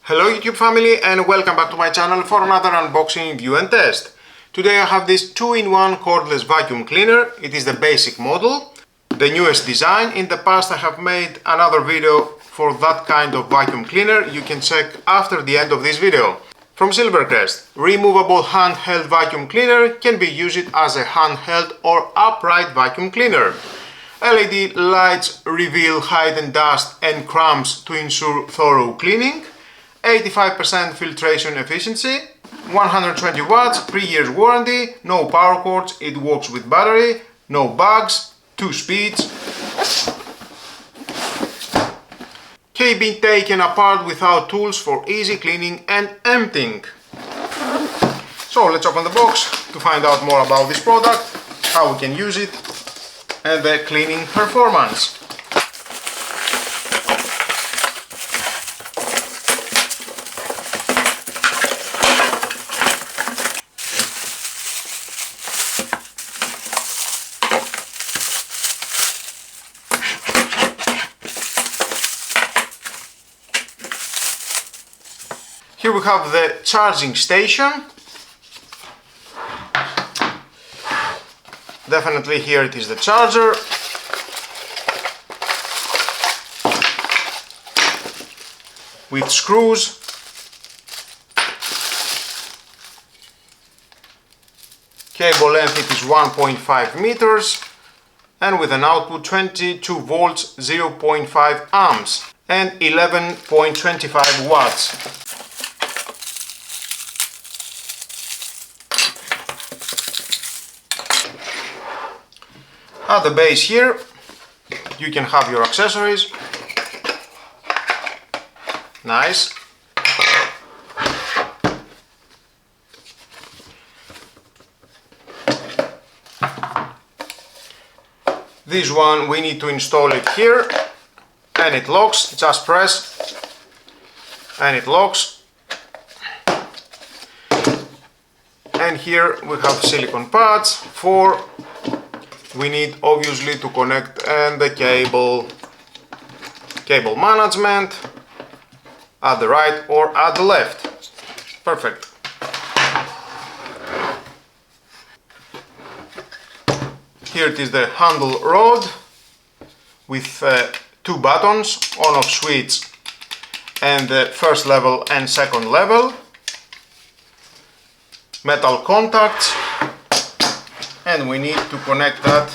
Hello YouTube family and welcome back to my channel for another unboxing, review and test. Today I have this 2-in-1 cordless vacuum cleaner. It is the basic model, the newest design. In the past I have made another video for that kind of vacuum cleaner. You can check after the end of this video. From Silvercrest, removable handheld vacuum cleaner can be used as a handheld or upright vacuum cleaner. LED lights reveal hidden dust and crumbs to ensure thorough cleaning. 85% filtration efficiency, 120 watts, 3 years warranty, no power cords, it works with battery, no bugs, 2 speeds. Can be taken apart without tools for easy cleaning and emptying. So let's open the box to find out more about this product, how we can use it and the cleaning performance. Here we have the charging station. Definitely here it is the charger. With screws. Cable length it is 1.5 meters and with an output 22 volts 0.5 amps and 11.25 watts. At the base here you can have your accessories. Nice. This one we need to install it here and it locks. Just press and it locks. And here we have silicone pads for we need obviously to connect and the cable management at the right or at the left. Perfect. Here it is the handle rod with 2 buttons, on off switch and the first level and second level. Metal contacts. And we need to connect that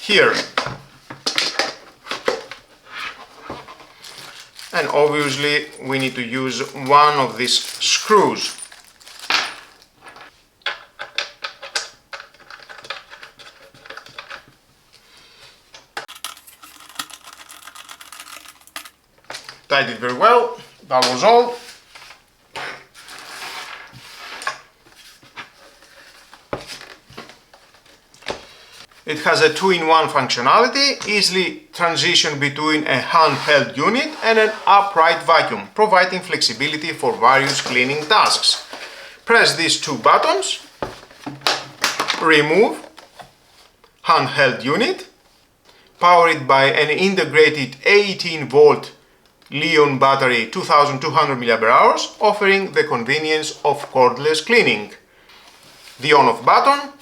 here. And obviously we need to use one of these screws. Tied it very well. That was all. It has a 2-in-1 functionality, easily transition between a handheld unit and an upright vacuum, providing flexibility for various cleaning tasks. Press these 2 buttons, remove, handheld unit, power it by an integrated 18-volt Li-ion battery 2200 mAh, offering the convenience of cordless cleaning. The on-off button,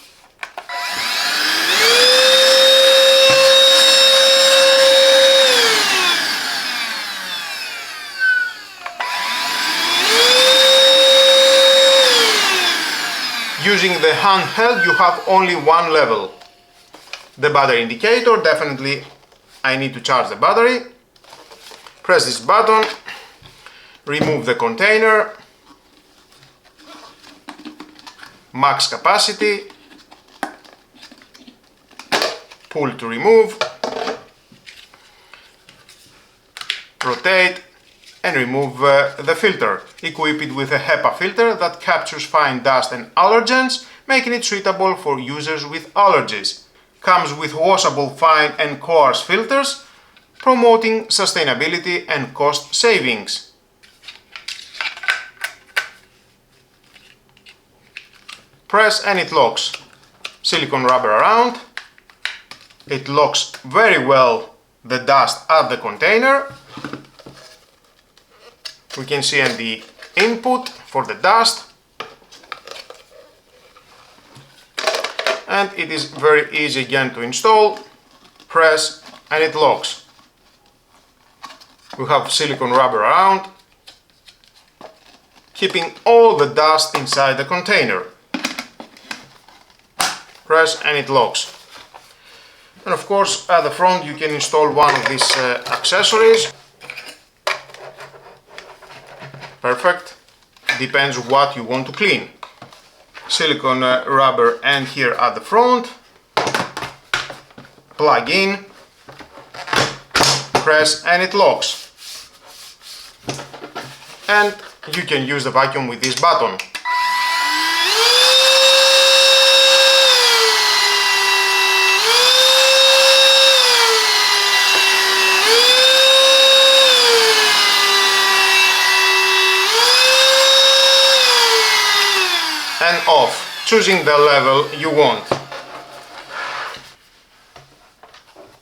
using the handheld you have only one level. The battery indicator, definitely I need to charge the battery. Press this button, remove the container, max capacity, pull to remove, rotate and remove the filter. Equip it with a HEPA filter that captures fine dust and allergens, making it suitable for users with allergies. Comes with washable fine and coarse filters, promoting sustainability and cost savings. Press and it locks. Silicone rubber around. It locks very well the dust at the container. We can see in the input for the dust, and it is very easy again to install. Press and it locks. We have silicone rubber around, keeping all the dust inside the container. Press and it locks. And of course at the front you can install one of these accessories. Perfect. Depends what you want to clean. Silicone rubber end here at the front. Plug in. Press and it locks. And you can use the vacuum with this button. And off, choosing the level you want.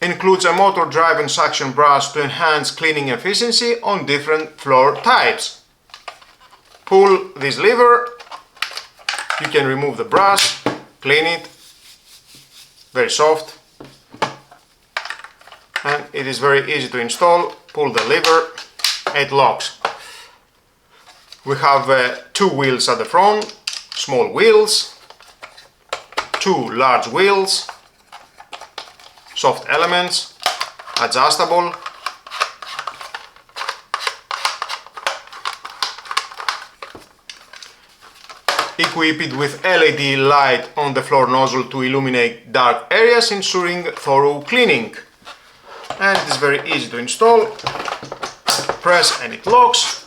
Includes a motor-driven suction brush to enhance cleaning efficiency on different floor types. Pull this lever, you can remove the brush, clean it, very soft, and it is very easy to install. Pull the lever, it locks. We have 2 wheels at the front, small wheels, 2 large wheels, soft elements, adjustable. Equip it with LED light on the floor nozzle to illuminate dark areas, ensuring thorough cleaning. And it is very easy to install. Press and it locks.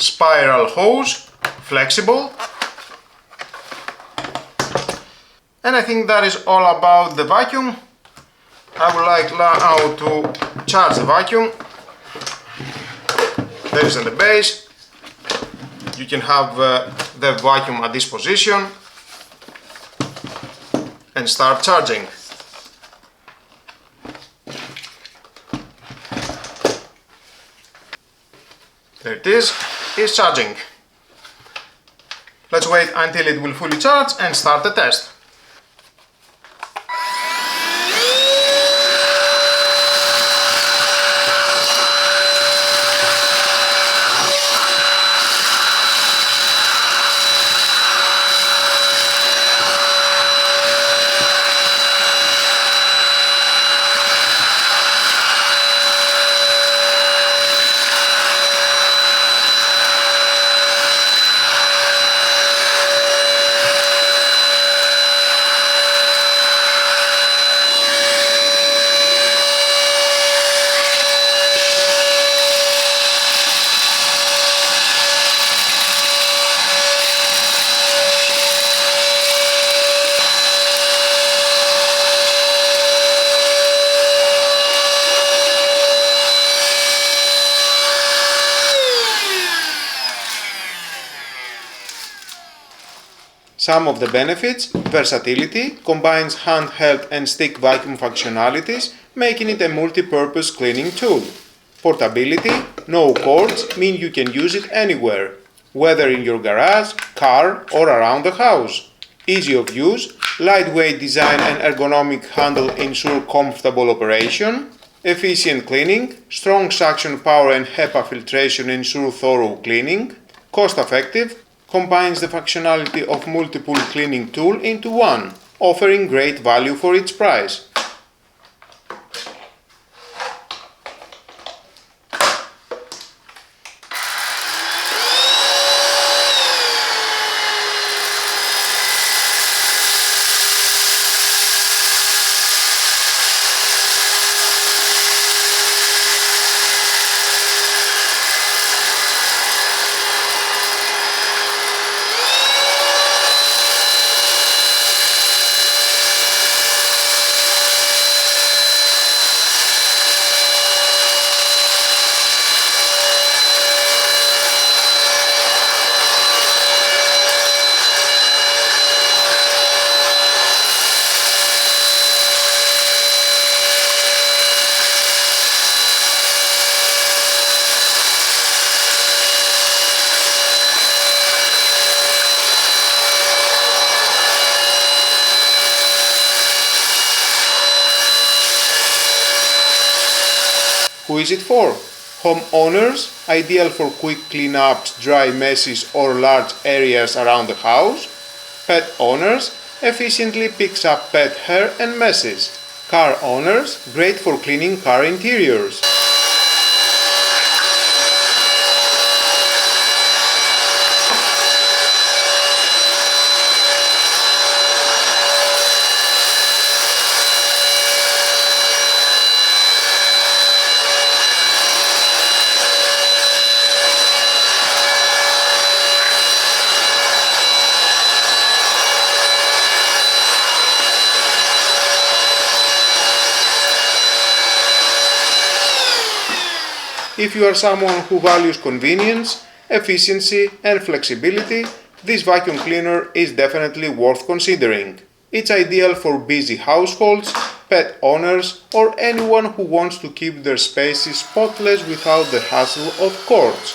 Spiral hose, flexible. And I think that is all about the vacuum. I would like now to charge the vacuum. There is in the base. You can have the vacuum at this position and start charging. There it is charging. Let's wait until it will fully charge and start the test. Some of the benefits: versatility, combines handheld and stick vacuum functionalities, making it a multi-purpose cleaning tool. Portability, no cords mean you can use it anywhere, whether in your garage, car or around the house. Easy of use, lightweight design and ergonomic handle ensure comfortable operation. Efficient cleaning, strong suction power and HEPA filtration ensure thorough cleaning. Cost effective, combines the functionality of multiple cleaning tools into one, offering great value for its price. Who is it for? Homeowners, ideal for quick cleanups, dry messes or large areas around the house. Pet owners, efficiently picks up pet hair and messes. Car owners, great for cleaning car interiors. If you are someone who values convenience, efficiency and flexibility, this vacuum cleaner is definitely worth considering. It's ideal for busy households, pet owners or anyone who wants to keep their spaces spotless without the hassle of cords.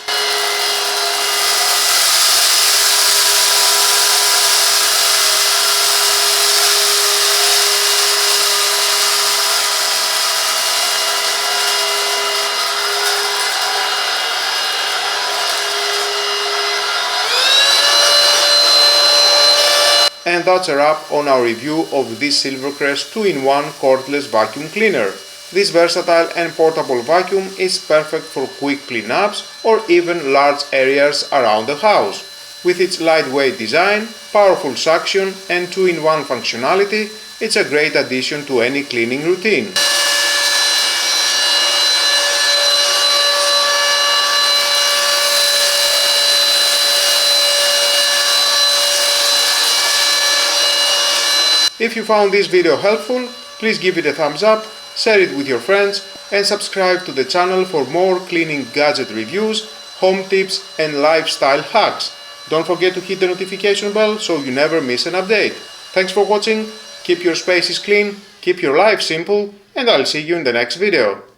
And that's a wrap on our review of this Silvercrest 2-in-1 cordless vacuum cleaner. This versatile and portable vacuum is perfect for quick cleanups or even large areas around the house. With its lightweight design, powerful suction and 2-in-1 functionality, it's a great addition to any cleaning routine. If you found this video helpful, please give it a thumbs up, share it with your friends and subscribe to the channel for more cleaning gadget reviews, home tips and lifestyle hacks. Don't forget to hit the notification bell so you never miss an update. Thanks for watching, keep your spaces clean, keep your life simple and I'll see you in the next video.